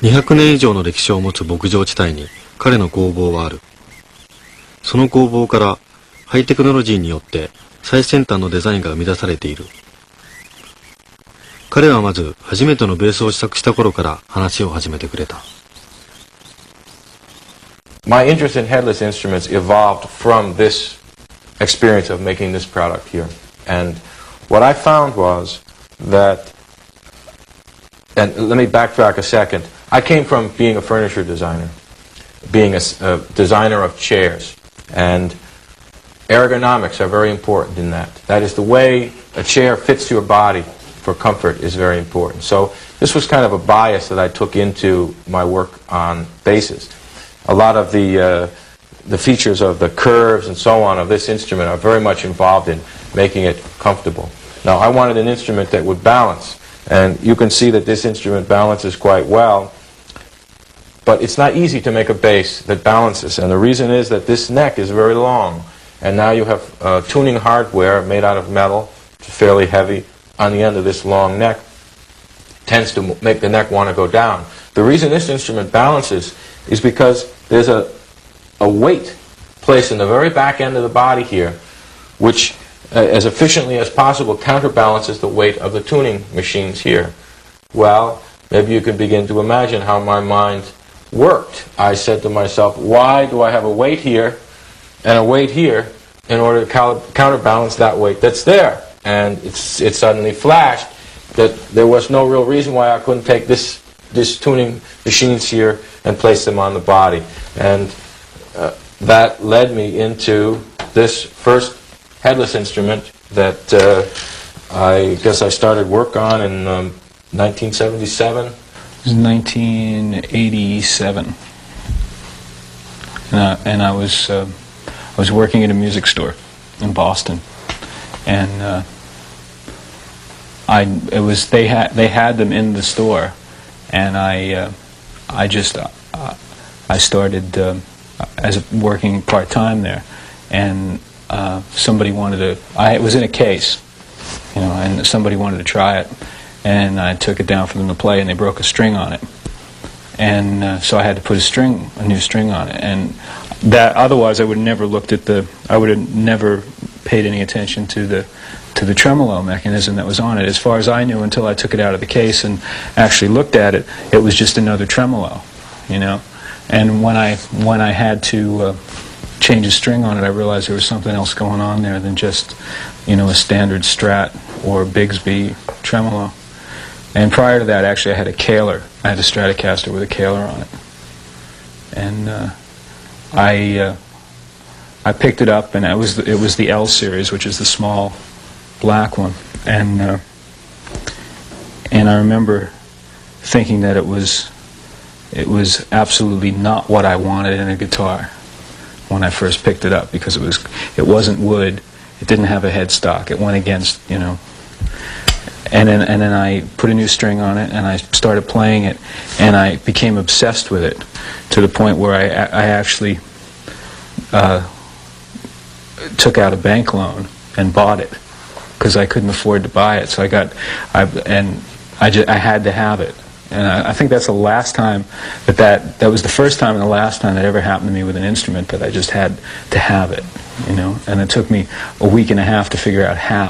200年以上の歴史を持つ牧場地帯に彼の工房はある。その工房からハイテクノロジーによって最先端のデザインが生み出されている。彼はまず初めてのベースを試作した頃から話を始めてくれた。My interest in headless instruments evolved from this experience of making this product here. And what I found was that, and let me backtrack a second, I came from being a furniture designer, being a designer of chairs, and ergonomics are very important in that. That is, the way a chair fits your body for comfort is very important. So this was kind of a bias that I took into my work on basses. A lot of the features of the curves and so on of this instrument are very much involved in making it comfortable. Now, I wanted an instrument that would balance, and you can see that this instrument balances quite well, but it's not easy to make a bass that balances, and the reason is that this neck is very long, and now you have tuning hardware made out of metal, fairly heavy, on the end of this long neck, tends to make the neck want to go down. The reason this instrument balances is because there's a weight placed in the very back end of the body here, which as efficiently as possible counterbalances the weight of the tuning machines here. Well, maybe you can begin to imagine how my mind worked. I said to myself, why do I have a weight here and a weight here in order to counterbalance that weight that's there? And it suddenly flashed that there was no real reason why I couldn't take this tuning machines here and place them on the body. And that led me into this first headless instrument that I guess I started work on in 1977. It was 1987, and I was working at a music store in Boston, and they had them in the store, and I started as working part-time there, and somebody wanted to, it was in a case, and somebody wanted to try it, and I took it down for them to play, and they broke a string on it, and so I had to put a new string on it, and that, otherwise I would have never I would have never paid any attention to the tremolo mechanism that was on it. As far as I knew, until I took it out of the case and actually looked at it, it was just another tremolo, and when I had to change a string on it, I realized there was something else going on there than just, a standard Strat or Bigsby tremolo. And prior to that, actually, I had a Kahler. I had a Stratocaster with a Kahler on it. And I picked it up, and it was the L series, which is the small black one. And I remember thinking that it was absolutely not what I wanted in a guitar when I first picked it up, because it wasn't wood, it didn't have a headstock, it went against, and then I put a new string on it, and I started playing it, and I became obsessed with it to the point where I actually took out a bank loan and bought it because I couldn't afford to buy it, so I had to have it. And I think that's the last time that was the first time and the last time that ever happened to me with an instrument, that I just had to have it, and it took me a week and a half to figure out how.